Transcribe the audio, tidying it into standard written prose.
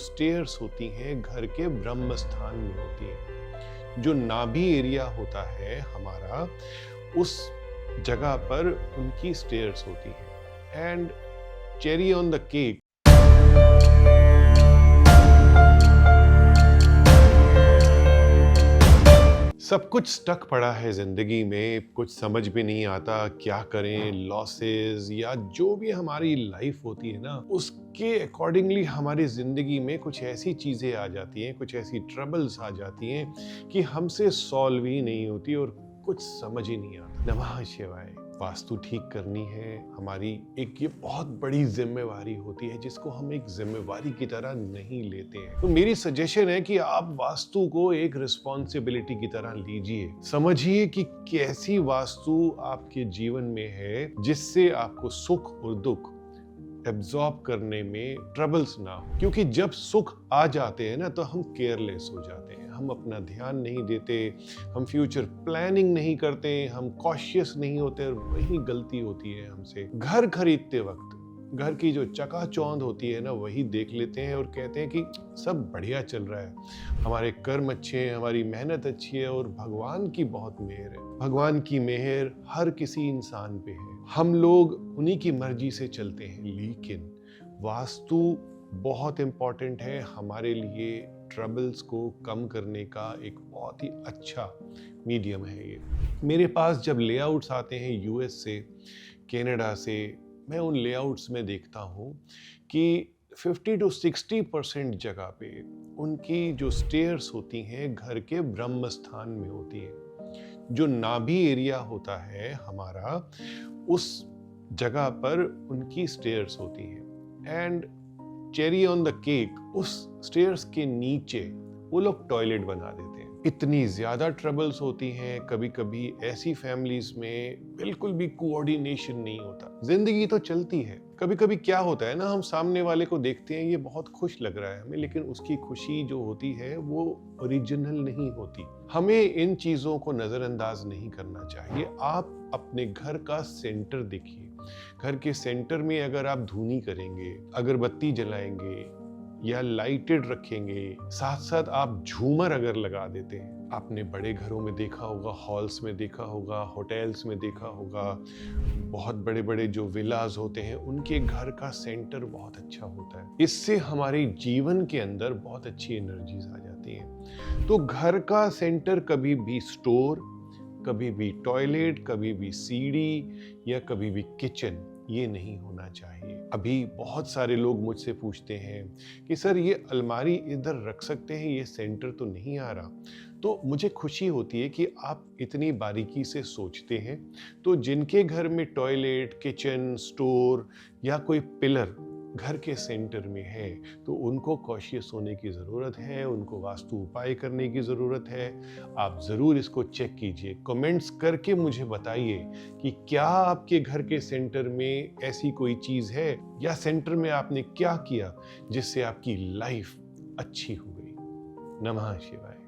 Stairs होती हैं घर के ब्रह्म स्थान में होती हैं। जो नाभि एरिया होता है हमारा, उस जगह पर उनकी स्टेयर्स होती हैं। And cherry on the cake, सब कुछ स्टक पड़ा है जिंदगी में, कुछ समझ भी नहीं आता क्या करें। लॉसेस या जो भी हमारी लाइफ होती है ना, उसके अकॉर्डिंगली हमारी जिंदगी में कुछ ऐसी चीजें आ जाती हैं, कुछ ऐसी ट्रबल्स आ जाती हैं कि हमसे सॉल्व ही नहीं होती और कुछ समझ ही नहीं आता। नमः शिवाय। वास्तु ठीक करनी है हमारी एक ये बहुत बड़ी जिम्मेवारी होती है, जिसको हम एक जिम्मेवारी की तरह नहीं लेते हैं। तो मेरी सजेशन है कि आप वास्तु को एक रिस्पॉन्सिबिलिटी की तरह लीजिए। समझिए कि कैसी वास्तु आपके जीवन में है जिससे आपको सुख और दुख एब्जॉर्ब करने में ट्रबल्स ना हो। क्योंकि जब सुख आ जाते हैं ना, तो हम केयरलेस हो जाते हैं, हम अपना ध्यान नहीं देते, हम फ्यूचर प्लानिंग नहीं करते, हम कॉशियस नहीं होते, और वही गलती होती है हमसे। घर खरीदते वक्त घर की जो चकाचौंध होती है ना, वही देख लेते हैं और कहते हैं कि सब बढ़िया चल रहा है, हमारे कर्म अच्छे हैं, हमारी मेहनत अच्छी है और भगवान की बहुत मेहर है। भगवान की मेहर हर किसी इंसान पे है, हम लोग उन्हीं की मर्जी से चलते हैं। लेकिन वास्तु बहुत इंपॉर्टेंट है हमारे लिए, ट्रबल्स को कम करने का एक बहुत ही अच्छा मीडियम है ये। मेरे पास जब लेआउट्स आते हैं यूएस से, कनाडा से, मैं उन लेआउट्स में देखता हूँ कि 50 to 60% जगह पे उनकी जो स्टेयर्स होती हैं घर के ब्रह्म स्थान में होती हैं। जो नाभि एरिया होता है हमारा, उस जगह पर उनकी स्टेयर्स होती हैं। And cherry on the cake, उस स्टेयर्स के नीचे वो लोग टॉयलेट बना देते हैं। इतनी ज्यादा ट्रबल्स होती हैं कभी कभी ऐसी फैमिलीज में, बिल्कुल भी कोऑर्डिनेशन नहीं होता। जिंदगी तो चलती है, कभी कभी क्या होता है ना, हम सामने वाले को देखते हैं, ये बहुत खुश लग रहा है हमें, लेकिन उसकी खुशी जो होती है वो ओरिजिनल नहीं होती। हमें इन चीजों को नजरअंदाज नहीं करना चाहिए। आप अपने घर का सेंटर देखिए। घर के सेंटर में अगर आप धूनी करेंगे, अगरबत्ती जलाएंगे या लाइटेड रखेंगे, साथ साथ आप झूमर अगर लगा देते हैं, आपने बड़े घरों में देखा होगा, हॉल्स में देखा होगा, होटल्स में देखा होगा, बहुत बड़े बड़े जो विलास होते हैं, उनके घर का सेंटर बहुत अच्छा होता है। इससे हमारे जीवन के अंदर बहुत अच्छी एनर्जीज आ जाती हैं। तो घर का सेंटर कभी भी स्टोर, कभी भी टॉयलेट, कभी भी सीढ़ी या कभी भी किचन, ये नहीं होना चाहिए। अभी बहुत सारे लोग मुझसे पूछते हैं कि सर ये अलमारी इधर रख सकते हैं, ये सेंटर तो नहीं आ रहा। तो मुझे खुशी होती है कि आप इतनी बारीकी से सोचते हैं। तो जिनके घर में टॉयलेट, किचन, स्टोर या कोई पिलर घर के सेंटर में है, तो उनको कॉशियस होने की ज़रूरत है, उनको वास्तु उपाय करने की ज़रूरत है। आप ज़रूर इसको चेक कीजिए, कमेंट्स करके मुझे बताइए कि क्या आपके घर के सेंटर में ऐसी कोई चीज़ है, या सेंटर में आपने क्या किया जिससे आपकी लाइफ अच्छी हो गई। नमः शिवाय।